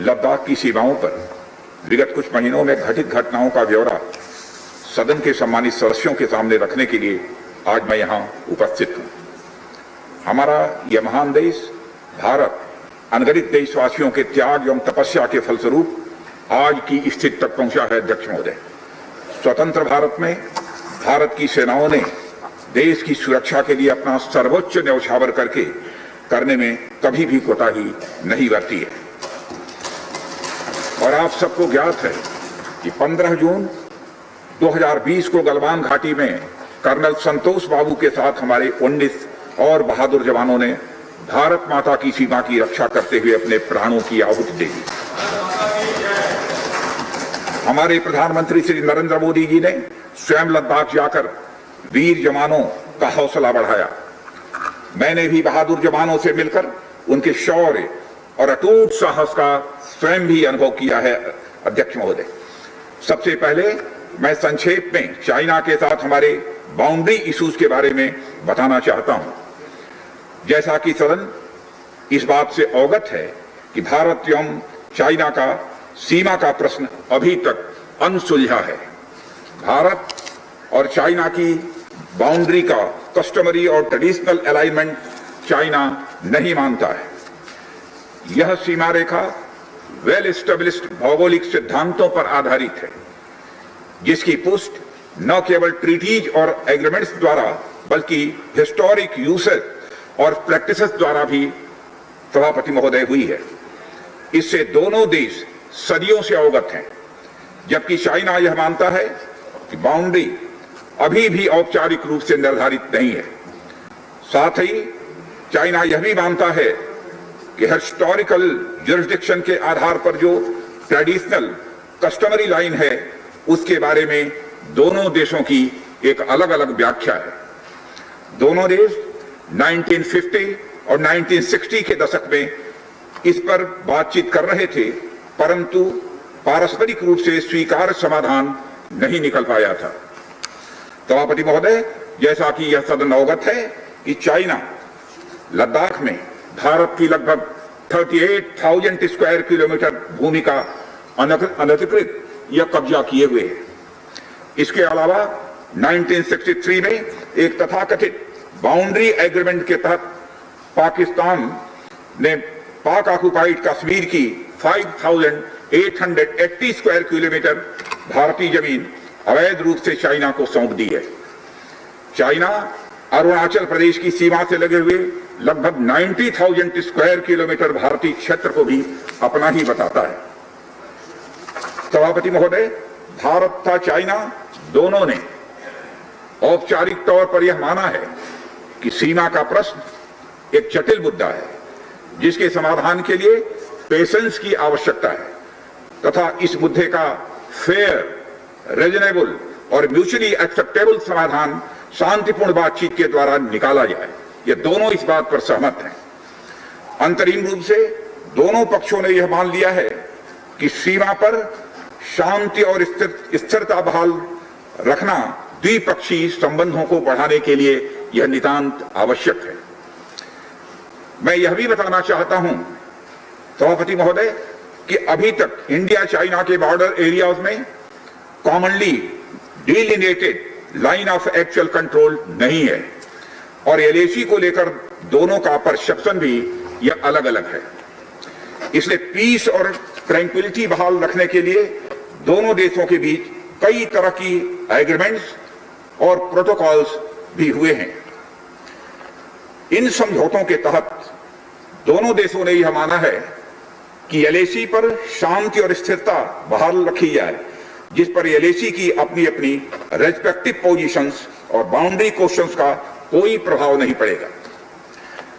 लद्दाख की सीमाओं पर विगत कुछ महीनों में घटित घटनाओं का ब्यौरा सदन के सम्मानित सदस्यों के सामने रखने के लिए आज मैं यहाँ उपस्थित हूँ। हमारा यह महान देश भारत अनगिनत देशवासियों के त्याग एवं तपस्या के फलस्वरूप आज की स्थिति तक पहुंचा है। अध्यक्ष महोदय, स्वतंत्र भारत में भारत की सेनाओं ने देश की सुरक्षा के लिए अपना सर्वोच्च न्यौछावर करने में कभी भी कोताही नहीं बरती है। और आप सबको ज्ञात है कि 15 जून 2020 को गलवान घाटी में कर्नल संतोष बाबू के साथ हमारे 19 और बहादुर जवानों ने भारत माता की सीमा की रक्षा करते हुए अपने प्राणों की आहुति दे दी। हमारे प्रधानमंत्री श्री नरेंद्र मोदी जी ने स्वयं लद्दाख जाकर वीर जवानों का हौसला बढ़ाया। मैंने भी बहादुर जवानों से मिलकर उनके शौर्य और अटूट साहस का स्वयं भी अनुभव किया है। अध्यक्ष महोदय, सबसे पहले मैं संक्षेप में चाइना के साथ हमारे बाउंड्री इश्यूज के बारे में बताना चाहता हूं। जैसा कि सदन इस बात से अवगत है कि भारत एवं चाइना का सीमा का प्रश्न अभी तक अनसुलझा है। भारत और चाइना की बाउंड्री का कस्टमरी और ट्रेडिशनल अलाइनमेंट चाइना नहीं मानता है। यह सीमा रेखा वेल एस्टेब्लिश्ड भौगोलिक सिद्धांतों पर आधारित है, जिसकी पुष्टि न केवल ट्रीटीज और एग्रीमेंट्स द्वारा बल्कि हिस्टोरिक यूसेज और प्रैक्टिसेस द्वारा भी सभापति महोदय हुई है। इससे दोनों देश सदियों से अवगत हैं, जबकि चाइना यह मानता है कि बाउंड्री अभी भी औपचारिक रूप से निर्धारित नहीं है। साथ ही चाइना यह भी मानता है कि हिस्टोरिकल जुरिस्डिक्शन के आधार पर जो ट्रेडिशनल कस्टमरी लाइन है उसके बारे में दोनों देशों की एक अलग अलग व्याख्या है। दोनों देश 1950 और 1960 के दशक में इस पर बातचीत कर रहे थे, परंतु पारस्परिक रूप से स्वीकार्य समाधान नहीं निकल पाया था। सभापति महोदय, जैसा कि यह सदन अवगत है कि चाइना लद्दाख में भारत की लगभग 38,000 स्क्वायर किलोमीटर भूमि का अनधिकृत या कब्जा किए हुए है। इसके अलावा 1963 में एक तथाकथित बाउंड्री एग्रीमेंट के तहत पाकिस्तान ने पाक ऑक्युपाइड कश्मीर की 5,880 स्क्वायर किलोमीटर भारतीय जमीन अवैध रूप से चाइना को सौंप दी है। चाइना अरुणाचल प्रदेश की सीमा से लगे हुए लगभग 90,000 स्क्वायर किलोमीटर भारतीय क्षेत्र को भी अपना ही बताता है। सभापति महोदय, भारत तथा चाइना दोनों ने औपचारिक तौर पर यह माना है कि सीमा का प्रश्न एक जटिल मुद्दा है, जिसके समाधान के लिए पेशेंस की आवश्यकता है तथा इस मुद्दे का फेयर, रीजनेबल और म्यूचुअली एक्सेप्टेबल समाधान शांतिपूर्ण बातचीत के द्वारा निकाला जाए। ये दोनों इस बात पर सहमत हैं। अंतरिम रूप से दोनों पक्षों ने यह मान लिया है कि सीमा पर शांति और स्थिरता बहाल रखना द्विपक्षीय संबंधों को बढ़ाने के लिए यह नितांत आवश्यक है। मैं यह भी बताना चाहता हूं सभापति महोदय कि अभी तक इंडिया चाइना के बॉर्डर एरियाज में commonly delineated line of actual control नहीं है और एलएसी को लेकर दोनों का परसेप्शन भी यह अलग अलग है। इसलिए पीस और ट्रैंक्विलिटी बहाल रखने के लिए दोनों देशों के बीच कई तरह की एग्रीमेंट्स और प्रोटोकॉल्स भी हुए हैं। इन समझौतों के तहत दोनों देशों ने यह माना है कि एलएसी पर शांति और स्थिरता बहाल रखी जाए, जिस पर एलएसी की अपनी अपनी रेस्पेक्टिव पोजीशंस और बाउंड्री क्वेश्चंस का कोई प्रभाव नहीं पड़ेगा।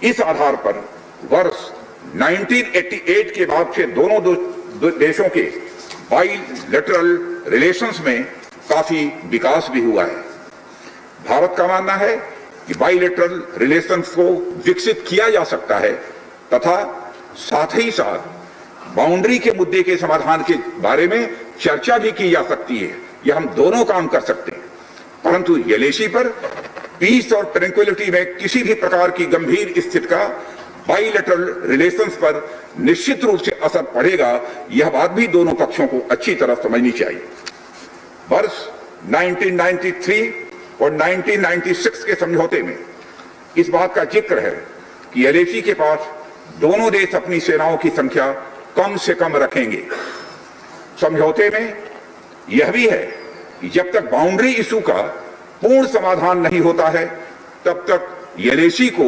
इस आधार पर वर्ष 1988 के बाद से दोनों देशों के बाइलेटरल रिलेशंस में काफी विकास भी हुआ है। भारत का मानना है कि बाइलेटरल रिलेशंस को विकसित किया जा सकता है तथा साथ ही साथ बाउंड्री के मुद्दे के समाधान के बारे में चर्चा भी की जा सकती है। यह हम दोनों काम कर सकते हैं, परंतु एलएसी पर पीस और ट्रैंक्विलिटी में किसी भी प्रकार की गंभीर स्थिति का बाइलेटरल रिलेशंस पर निश्चित रूप से असर पड़ेगा, यह बात भी दोनों पक्षों को अच्छी तरह समझनी चाहिए। वर्ष 1993 और 1996 के समझौते में इस बात का जिक्र है कि एलएसी के पास दोनों देश अपनी सेनाओं की संख्या कम से कम रखेंगे। समझौते में यह भी है कि जब तक बाउंड्री इशू का पूर्ण समाधान नहीं होता है, तब तक एलएसी को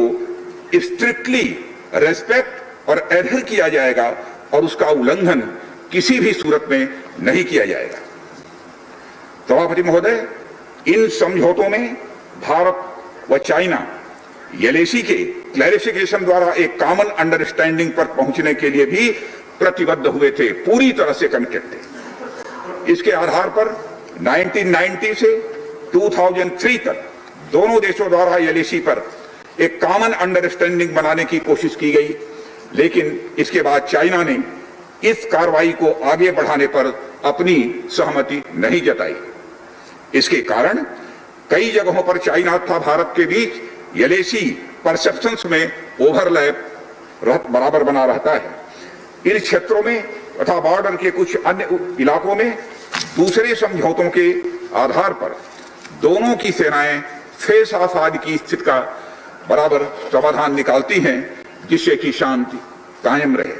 स्ट्रिक्टली रेस्पेक्ट और एडहर किया जाएगा और उसका उल्लंघन किसी भी सूरत में नहीं किया जाएगा। सभापति महोदय, इन समझौतों में भारत व चाइना एलएसी के क्लैरिफिकेशन द्वारा एक कॉमन अंडरस्टैंडिंग पर पहुंचने के लिए भी प्रतिबद्ध हुए थे, पूरी तरह से कमिटेड थे। इसके आधार पर 1990 से 2003 तक दोनों देशों द्वारा एलएसी पर एक कॉमन अंडरस्टैंडिंग बनाने की कोशिश की गई, लेकिन इसके बाद चाइना ने इस कार्रवाई को आगे बढ़ाने पर अपनी सहमति नहीं जताई। इसके कारण कई जगहों पर चाइना तथा भारत के बीच एलएसी परसेप्शंस में ओवरलैप बराबर बना रहता है। इन क्षेत्रों में तथा बॉर्डर के कुछ अन्य इलाकों में दूसरे समझौतों के आधार पर दोनों की सेनाएं फेस आसाद की स्थिति का बराबर समाधान निकालती हैं, जिससे कि शांति कायम रहे।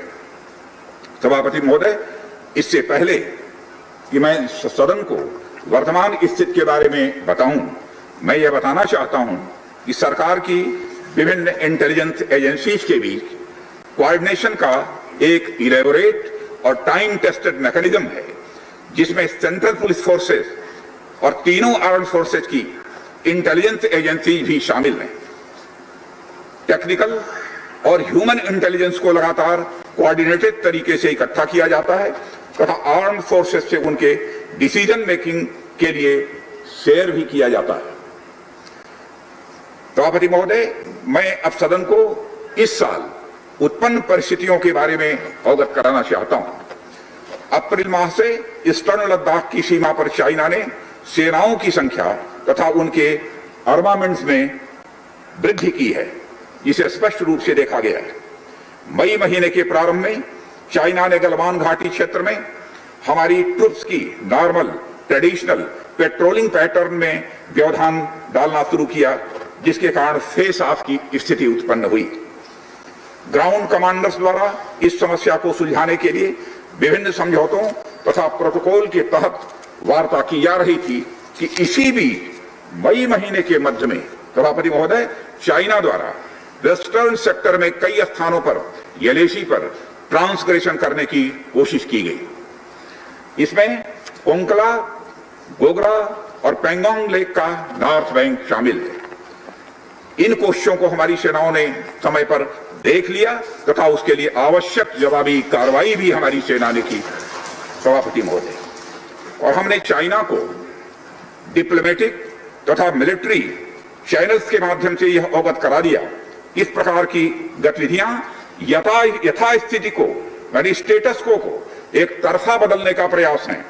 सभापति महोदय, इससे पहले कि मैं सदन को वर्तमान स्थिति के बारे में बताऊं, मैं यह बताना चाहता हूं कि सरकार की विभिन्न इंटेलिजेंस एजेंसीज के बीच कोऑर्डिनेशन का एक इलेबोरेट और टाइम टेस्टेड मैकेनिज्म है, जिसमें सेंट्रल पुलिस फोर्सेस और तीनों आर्म्ड फोर्सेस की इंटेलिजेंस एजेंसी भी शामिल हैं। टेक्निकल और ह्यूमन इंटेलिजेंस को लगातार कोऑर्डिनेटेड तरीके से इकट्ठा किया जाता है तथा आर्म्ड फोर्सेस से उनके डिसीजन मेकिंग के लिए शेयर भी किया जाता है। सभापति महोदय, मैं अब सदन को इस साल उत्पन्न परिस्थितियों के बारे में अवगत कराना चाहता हूं। अप्रैल माह से ईस्टर्न लद्दाख की सीमा पर चाइना ने सेनाओं की संख्या तथा उनके आर्मामेंट्स में वृद्धि की है, जिसे स्पष्ट रूप से देखा गया है। मई महीने के प्रारंभ में चाइना ने गलवान घाटी क्षेत्र में हमारी ट्रुप्स की नॉर्मल ट्रेडिशनल पेट्रोलिंग पैटर्न में व्यवधान डालना शुरू किया, जिसके कारण फेस ऑफ की स्थिति उत्पन्न हुई। ग्राउंड कमांडर्स द्वारा इस समस्या को सुलझाने के लिए विभिन्न समझौतों तथा प्रोटोकॉल के तहत वार्ता की जा रही थी कि इसी बीच मई महीने के मध्य में सभापति महोदय, चाइना द्वारा वेस्टर्न सेक्टर में कई स्थानों पर एलएसी पर ट्रांसग्रेशन करने की कोशिश की गई। इसमें कोंकला, गोगरा और पेंगोंग लेक का नॉर्थ बैंक शामिल है। इन कोशिशों को हमारी सेनाओं ने समय पर देख लिया तथा उसके लिए आवश्यक जवाबी कार्रवाई भी हमारी सेना ने की, सभापति महोदय। और हमने चाइना को डिप्लोमेटिक तथा मिलिट्री चैनल्स के माध्यम से यह अवगत करा दिया, इस प्रकार की गतिविधियां यथास्थिति को यानी स्टेटस को एक तरफा बदलने का प्रयास है,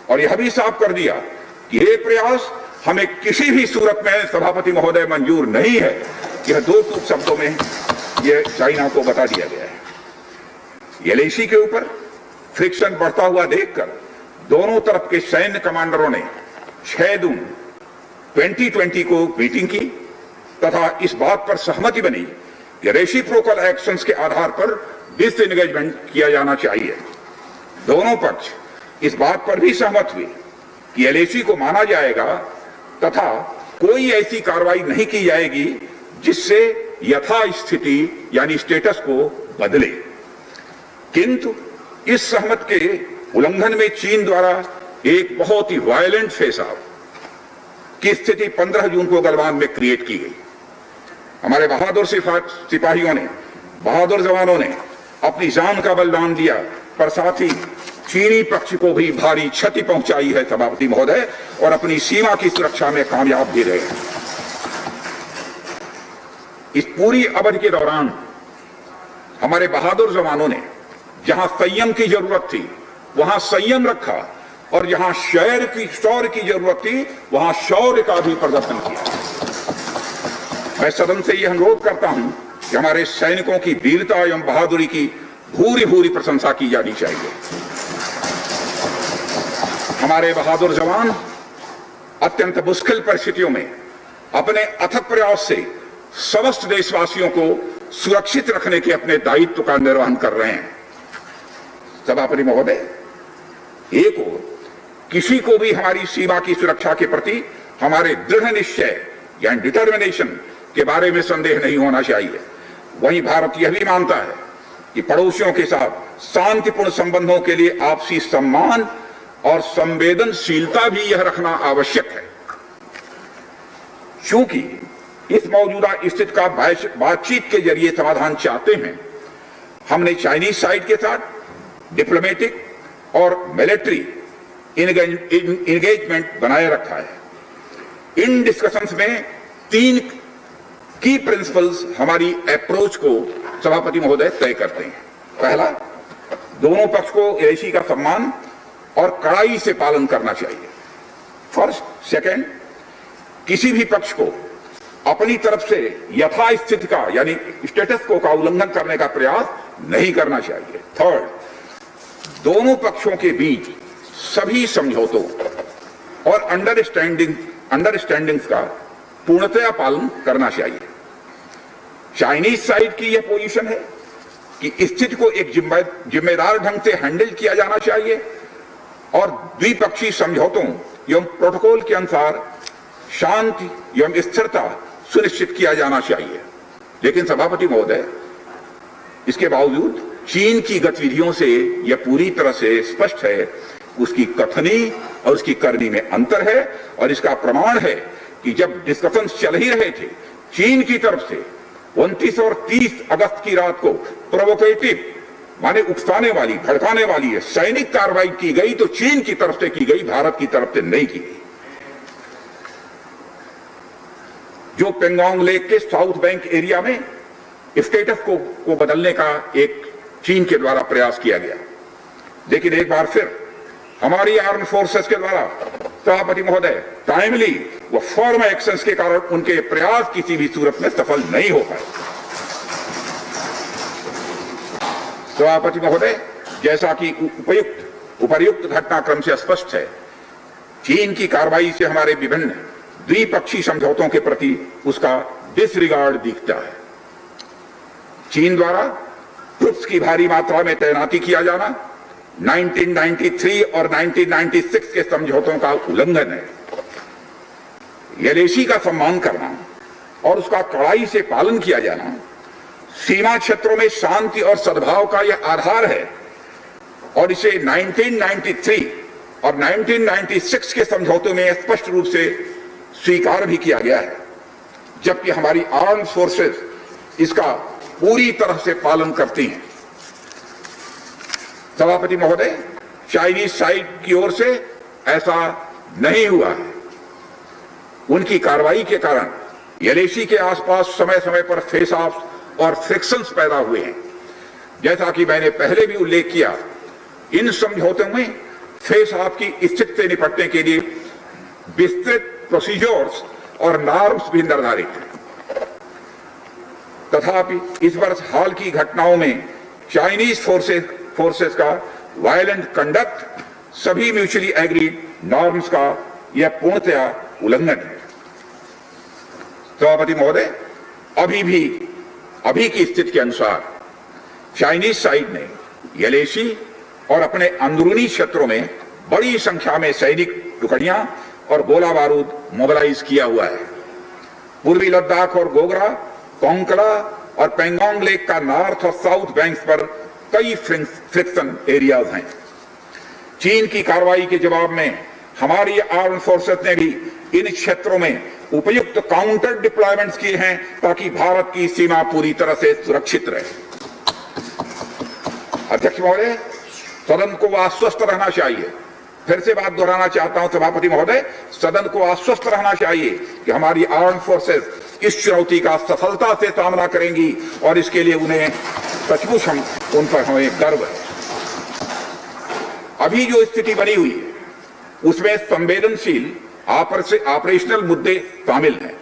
और यह भी साफ कर दिया कि ये प्रयास हमें किसी भी सूरत में सभापति महोदय मंजूर नहीं है। यह दो टूक शब्दों में यह चाइना को बता दिया गया है। एलएसी के ऊपर फ्रिक्शन बढ़ता हुआ देखकर दोनों तरफ के सैन्य कमांडरों ने 6 जून 2020 को मीटिंग की तथा इस बात पर सहमति बनी कि रेसिप्रोकल एक्शंस के आधार पर डिसएंगेजमेंट किया जाना चाहिए। दोनों पक्ष इस बात पर भी सहमत हुए कि एलएसी को माना जाएगा तथा कोई ऐसी कार्रवाई नहीं की जाएगी जिससे यथास्थिति यानी स्टेटस को बदले। किंतु इस सहमति के उल्लंघन में चीन द्वारा एक बहुत ही वायलेंट फेस ऑफ की स्थिति 15 जून को गलवान में क्रिएट की गई। हमारे बहादुर सिपाहियों ने, बहादुर जवानों ने अपनी जान का बलिदान दिया, पर साथ ही चीनी पक्ष को भी भारी क्षति पहुंचाई है सभापति महोदय, और अपनी सीमा की सुरक्षा में कामयाब भी रहे। इस पूरी अवधि के दौरान हमारे बहादुर जवानों ने जहां संयम की जरूरत थी वहां संयम रखा, और जहां शौर्य की जरूरत थी वहां शौर्य का भी प्रदर्शन किया। मैं सदन से यह अनुरोध करता हूं कि हमारे सैनिकों की वीरता एवं बहादुरी की भूरी भूरी प्रशंसा की जानी चाहिए। हमारे बहादुर जवान अत्यंत मुश्किल परिस्थितियों में अपने अथक प्रयास से समस्त देशवासियों को सुरक्षित रखने के अपने दायित्व का निर्वहन कर रहे हैं। सभापति महोदय, एक ओर किसी को भी हमारी सीमा की सुरक्षा के प्रति हमारे दृढ़ निश्चय या डिटर्मिनेशन के बारे में संदेह नहीं होना चाहिए, वहीं भारत यह भी मानता है कि पड़ोसियों के साथ शांतिपूर्ण संबंधों के लिए आपसी सम्मान और संवेदनशीलता भी यह रखना आवश्यक है। चूंकि इस मौजूदा स्थिति का बातचीत के जरिए समाधान चाहते हैं, हमने चाइनीज साइड के साथ डिप्लोमेटिक और मिलिट्री इंगेजमेंट बनाए रखा है। इन डिस्कशंस में 3 की प्रिंसिपल्स हमारी अप्रोच को सभापति महोदय तय करते हैं। पहला, दोनों पक्ष को एलएसी का सम्मान और कड़ाई से पालन करना चाहिए। फर्स्ट, सेकंड, किसी भी पक्ष को अपनी तरफ से यथास्थिति का यानी स्टेटस को का उल्लंघन करने का प्रयास नहीं करना चाहिए। थर्ड, दोनों पक्षों के बीच सभी समझौतों और अंडरस्टैंडिंग्स का पूर्णतया पालन करना चाहिए। चाइनीज साइड की यह पोजीशन है कि स्थिति को एक जिम्मेदार ढंग से हैंडल किया जाना चाहिए और द्विपक्षीय समझौतों एवं प्रोटोकॉल के अनुसार शांति एवं स्थिरता सुनिश्चित किया जाना चाहिए। लेकिन सभापति महोदय, इसके बावजूद चीन की गतिविधियों से यह पूरी तरह से स्पष्ट है, उसकी कथनी और उसकी करनी में अंतर है। और इसका प्रमाण है कि जब डिस्कशन चल ही रहे थे, चीन की तरफ से 29 और 30 अगस्त की रात को प्रोवोकेटिव माने उकसाने वाली, भड़काने वाली है सैनिक कार्रवाई की गई, तो चीन की तरफ से की गई, भारत की तरफ से नहीं की गई। जो पेंगोंग लेक के साउथ बैंक एरिया में स्टेटस को बदलने का एक चीन के द्वारा प्रयास किया गया, लेकिन एक बार फिर हमारी आर्म फोर्सेस के द्वारा सभापति महोदय टाइमली व फर्म एक्शंस के कारण उनके प्रयास किसी भी सूरत में सफल नहीं हो पाए। सभापति महोदय, जैसा कि उपर्युक्त घटनाक्रम से स्पष्ट है, चीन की कार्रवाई से हमारे विभिन्न द्विपक्षीय समझौतों के प्रति उसका डिसरिगार्ड दिखता है। चीन द्वारा ट्रुप्स की भारी मात्रा में तैनाती किया जाना 1993 और 1996 के समझौतों का उल्लंघन है। एलएसी का सम्मान करना और उसका कड़ाई से पालन किया जाना सीमा क्षेत्रों में शांति और सद्भाव का यह आधार है और इसे 1993 और 1996 के समझौतों में स्पष्ट रूप से स्वीकार भी किया गया है, जबकि हमारी आर्म फोर्सेस इसका पूरी तरह से पालन करती हैं। सभापति महोदय, चाइनीज साइड की ओर से ऐसा नहीं हुआ है। उनकी कार्रवाई के कारण एलएसी के आसपास समय समय पर फेस ऑफ और फ्रिक्शंस पैदा हुए हैं। जैसा कि मैंने पहले भी उल्लेख किया, इन समझौतों में फेस ऑफ की स्थिति से निपटने के लिए विस्तृत प्रोसीजर्स और नॉर्म्स भी निर्धारित हैं। तथापि इस वर्ष हाल की घटनाओं में चाइनीज फोर्सेस का वायलेंट कंडक्ट सभी म्यूचुअली एग्रीड नॉर्म्स का यह पूर्णतया उल्लंघन है। सभापति महोदय, अभी की स्थिति के अनुसार चाइनीज साइड ने एलएसी और अपने अंदरूनी क्षेत्रों में बड़ी संख्या में सैनिक टुकड़ियां और गोला बारूद मोबिलाइज किया हुआ है। पूर्वी लद्दाख और गोगरा, कोंकला और पेंगोंग लेक का नॉर्थ और साउथ बैंक्स पर कई फ्रिक्शन एरियाज हैं। चीन की कार्रवाई के जवाब में हमारी आर्म फोर्सेस ने भी इन क्षेत्रों में उपयुक्त काउंटर डिप्लॉयमेंट्स किए हैं ताकि भारत की सीमा पूरी तरह से सुरक्षित रहे। अध्यक्ष महोदय, सदन को आश्वस्त रहना चाहिए, फिर से बात दोहराना चाहता हूं सभापति महोदय, सदन को आश्वस्त रहना चाहिए कि हमारी आर्म फोर्सेस इस चुनौती का सफलता से सामना करेंगी और इसके लिए उन्हें सचमुच उन पर हमें गर्व है। अभी जो स्थिति बनी हुई है उसमें संवेदनशील ऑपरेशनल मुद्दे शामिल हैं,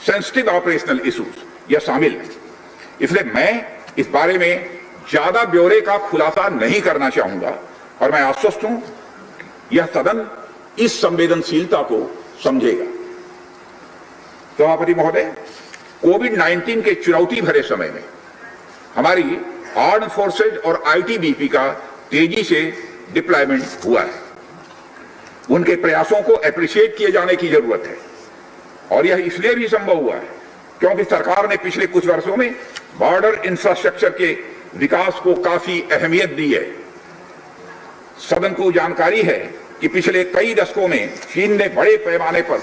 सेंसिटिव ऑपरेशनल इश्यूज यह शामिल है। इसलिए मैं इस बारे में ज्यादा ब्यौरे का खुलासा नहीं करना चाहूंगा और मैं आश्वस्त हूं यह सदन इस संवेदनशीलता को समझेगा। सभापति महोदय, कोविड-19 के चुनौती भरे समय में हमारी आर्म्ड फोर्सेज और आईटीबीपी का तेजी से डिप्लॉयमेंट हुआ है। उनके प्रयासों को एप्रिशिएट किए जाने की जरूरत है और यह इसलिए भी संभव हुआ है क्योंकि सरकार ने पिछले कुछ वर्षों में बॉर्डर इंफ्रास्ट्रक्चर के विकास को काफी अहमियत दी है। सदन को जानकारी है कि पिछले कई दशकों में चीन ने बड़े पैमाने पर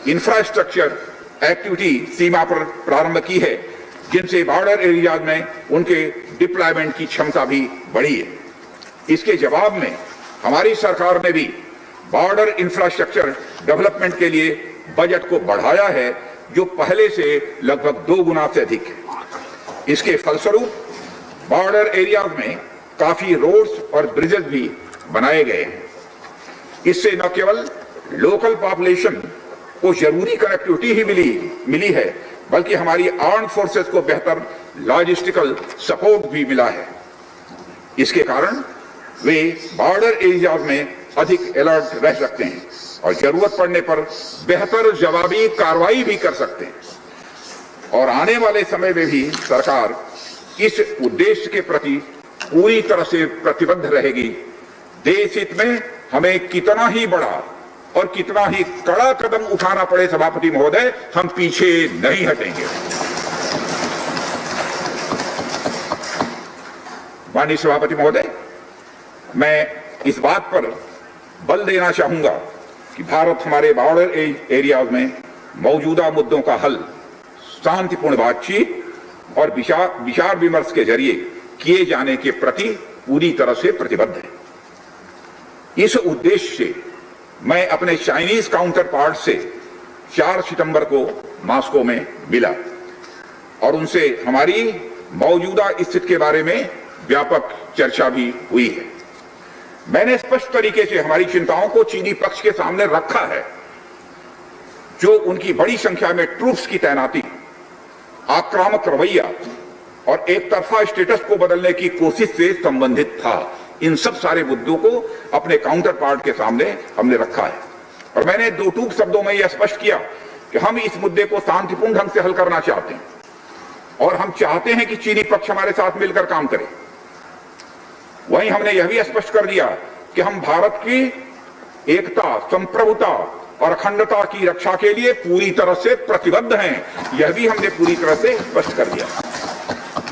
इंफ्रास्ट्रक्चर एक्टिविटी सीमा पर प्रारंभ की है, जिनसे बॉर्डर एरियाज में उनके डिप्लॉयमेंट की क्षमता भी बढ़ी है। इसके जवाब में हमारी सरकार ने भी बॉर्डर इंफ्रास्ट्रक्चर डेवलपमेंट के लिए बजट को बढ़ाया है, जो पहले से लगभग 2 गुना से अधिक है। इसके फलस्वरूप बॉर्डर एरियाज में काफी रोड्स और ब्रिजेस भी बनाए गए हैं। इससे न केवल लोकल पॉपुलेशन को जरूरी कनेक्टिविटी ही मिली है, बल्कि हमारी आर्म्ड फोर्सेस को बेहतर लॉजिस्टिकल सपोर्ट भी मिला है। इसके कारण वे बॉर्डर एरियाज में अधिक अलर्ट रह सकते हैं और जरूरत पड़ने पर बेहतर जवाबी कार्रवाई भी कर सकते हैं। और आने वाले समय में भी सरकार इस उद्देश्य के प्रति पूरी तरह से प्रतिबद्ध रहेगी। देश हित में हमें कितना ही बड़ा और कितना ही कड़ा कदम उठाना पड़े, सभापति महोदय, हम पीछे नहीं हटेंगे। माननीय सभापति महोदय, मैं इस बात पर बल देना चाहूंगा कि भारत हमारे बॉर्डर एरियाज में मौजूदा मुद्दों का हल शांतिपूर्ण बातचीत और विचार विमर्श के जरिए किए जाने के प्रति पूरी तरह से प्रतिबद्ध है। इस उद्देश्य से मैं अपने चाइनीज काउंटर पार्ट से 4 सितंबर को मॉस्को में मिला और उनसे हमारी मौजूदा स्थिति के बारे में व्यापक चर्चा भी हुई है। मैंने स्पष्ट तरीके से हमारी चिंताओं को चीनी पक्ष के सामने रखा है, जो उनकी बड़ी संख्या में ट्रूप्स की तैनाती, आक्रामक रवैया और एक तरफा स्टेटस को बदलने की कोशिश से संबंधित था। इन सब सारे मुद्दों को अपने काउंटर पार्ट के सामने हमने रखा है और मैंने 2 टूक शब्दों में यह स्पष्ट किया कि हम इस मुद्दे को शांतिपूर्ण ढंग से हल करना चाहते हैं और हम चाहते हैं कि चीनी पक्ष हमारे साथ मिलकर काम करे। वहीं हमने यह भी स्पष्ट कर दिया कि हम भारत की एकता, संप्रभुता और अखंडता की रक्षा के लिए पूरी तरह से प्रतिबद्ध हैं। यह भी हमने पूरी तरह से स्पष्ट कर दिया।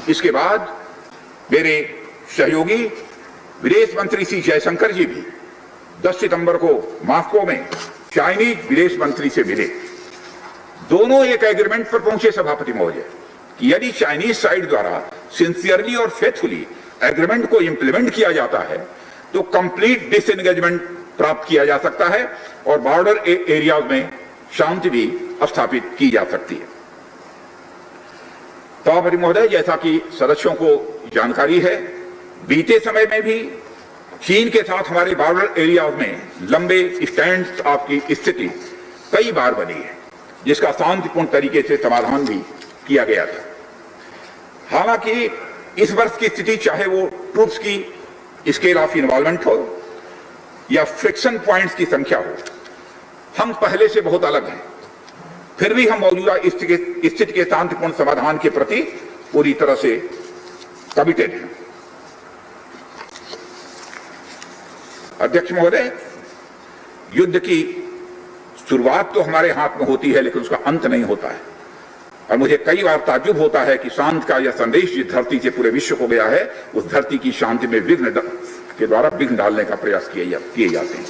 इसके बाद मेरे सहयोगी विदेश मंत्री श्री जयशंकर जी भी 10 सितंबर को मॉस्को में चाइनीज विदेश मंत्री से मिले। दोनों एक एग्रीमेंट पर पहुंचे, सभापति महोदय, कि यदि चाइनीज साइड द्वारा सिंसियरली और फेथफुली एग्रीमेंट को इंप्लीमेंट किया जाता है तो कंप्लीट डिसएंगेजमेंट प्राप्त किया जा सकता है और बॉर्डर एरियाज में शांति भी स्थापित की जा सकती है। सभापति महोदय, जैसा कि सदस्यों को जानकारी है, बीते समय में भी चीन के साथ हमारे बॉर्डर एरियाज में लंबे स्टैंड ऑफ की स्थिति कई बार बनी है, जिसका शांतिपूर्ण तरीके से समाधान भी किया गया था। हालांकि इस वर्ष की स्थिति, चाहे वो ट्रूप्स की स्केल ऑफ इन्वॉल्वमेंट हो या फ्रिक्शन पॉइंट्स की संख्या हो, हम पहले से बहुत अलग हैं। फिर भी हम मौजूदा स्थिति के शांतिपूर्ण समाधान के प्रति पूरी तरह से कमिटेड हैं। अध्यक्ष महोदय, युद्ध की शुरुआत तो हमारे हाथ में होती है, लेकिन उसका अंत नहीं होता है और मुझे कई बार ताज्जुब होता है कि शांति का यह संदेश जिस धरती से पूरे विश्व को गया है, उस धरती की शांति में विघ्न के द्वारा विघ्न डालने का प्रयास किए जाते हैं।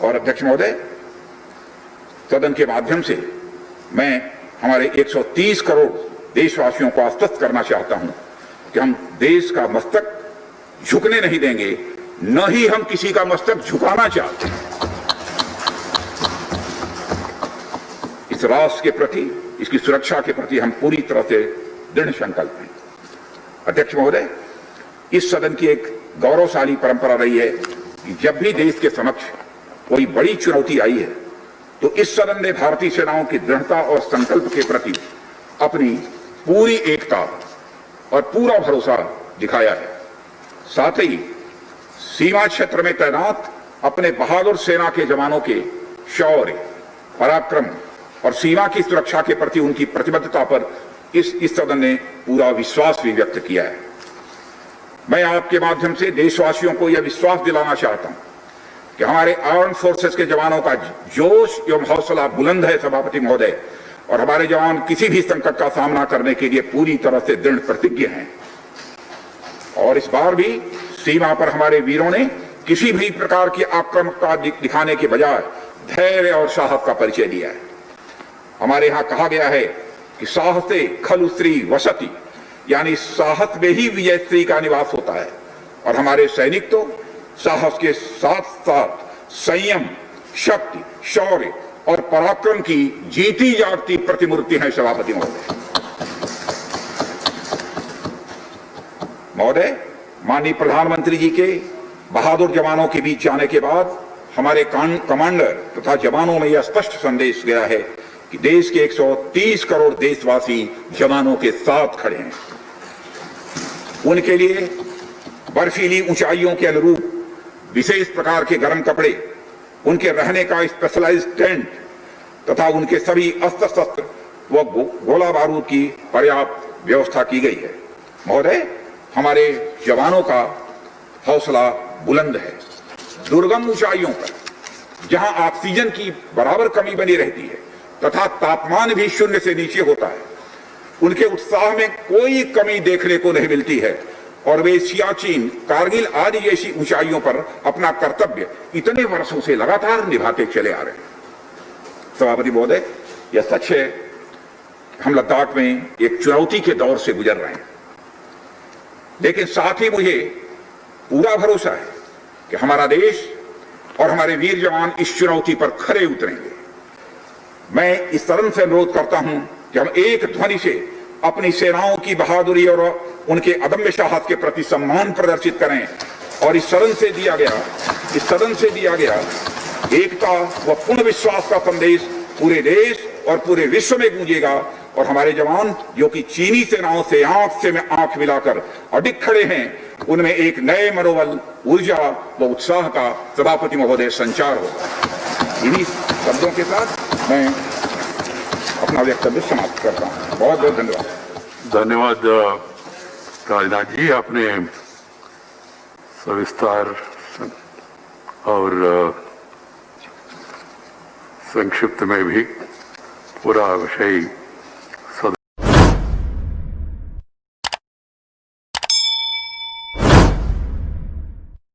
और अध्यक्ष महोदय, सदन के माध्यम से मैं हमारे 130 करोड़ देशवासियों को आश्वस्त करना चाहता हूं कि हम देश का मस्तक झुकने नहीं देंगे, न ही हम किसी का मस्तक झुकाना चाहते हैं। इस राष्ट्र के प्रति, इसकी सुरक्षा के प्रति हम पूरी तरह से दृढ़ संकल्प हैं। अध्यक्ष महोदय, इस सदन की एक गौरवशाली परंपरा रही है कि जब भी देश के समक्ष कोई बड़ी चुनौती आई है तो इस सदन ने भारतीय सेनाओं की दृढ़ता और संकल्प के प्रति अपनी पूरी एकता और पूरा भरोसा दिखाया है। साथ ही सीमा क्षेत्र में तैनात अपने बहादुर सेना के जवानों के शौर्य, पराक्रम और सीमा की सुरक्षा के प्रति उनकी प्रतिबद्धता पर इस सदन ने पूरा विश्वास भी व्यक्त किया है। मैं आपके माध्यम से देशवासियों को यह विश्वास दिलाना चाहता हूं कि हमारे आर्म फोर्सेस के जवानों का जोश एवं हौसला बुलंद है सभापति महोदय, और हमारे जवान किसी भी संकट का सामना करने के लिए पूरी तरह से दृढ़ प्रतिज्ञ हैं। और इस बार भी सीमा पर हमारे वीरों ने किसी भी प्रकार की आक्रामकता दिखाने के बजाय धैर्य और साहस का परिचय दिया है। हमारे यहां कहा गया है कि साहसे खलु स्त्री वसति, यानी साहस में ही विजय स्त्री का निवास होता है। और हमारे सैनिक तो साहस के साथ साथ संयम, शक्ति, शौर्य और पराक्रम की जीती जागती प्रतिमूर्ति है सभापति महोदय। महोदय, माननीय प्रधानमंत्री जी के बहादुर जवानों के बीच जाने के बाद हमारे कमांडर तथा जवानों में यह स्पष्ट संदेश गया है कि देश के 130 करोड़ देशवासी जवानों के साथ खड़े हैं। उनके लिए बर्फीली ऊंचाइयों के अनुरूप विशेष प्रकार के गर्म कपड़े, उनके रहने का स्पेशलाइज्ड टेंट तथा उनके सभी अस्त्र शस्त्र व गोला बारूद की पर्याप्त व्यवस्था की गई है। महोदय, हमारे जवानों का हौसला बुलंद है। दुर्गम ऊंचाइयों पर जहां ऑक्सीजन की बराबर कमी बनी रहती है तथा तापमान भी शून्य से नीचे होता है, उनके उत्साह में कोई कमी देखने को नहीं मिलती है और वे सियाचिन, कारगिल आदि जैसी ऊंचाइयों पर अपना कर्तव्य इतने वर्षों से लगातार निभाते चले आ रहे हैं। सभापति महोदय, यह सच है हम लद्दाख में एक चुनौती के दौर से गुजर रहे हैं, लेकिन साथ ही मुझे पूरा भरोसा है कि हमारा देश और हमारे वीर जवान इस चुनौती पर खरे उतरेंगे। मैं इस सदन से अनुरोध करता हूं कि हम एक ध्वनि से अपनी सेनाओं की बहादुरी और उनके अदम्य साहस के प्रति सम्मान प्रदर्शित करें और इस सदन से दिया गया एकता व पूर्ण विश्वास का संदेश पूरे देश और पूरे विश्व में गूंजेगा और हमारे जवान जो कि चीनी सेनाओं से आंख मिलाकर अडिग खड़े हैं, उनमें एक नए मनोबल, ऊर्जा व उत्साह का सभापति महोदय संचार होगा। इन्हीं शब्दों के साथ मैं अपना वक्तव्य समाप्त करता हूँ। बहुत बहुत धन्यवाद। धन्यवाद राजनाथ जी, आपने सविस्तार और संक्षिप्त में भी पूरा विषय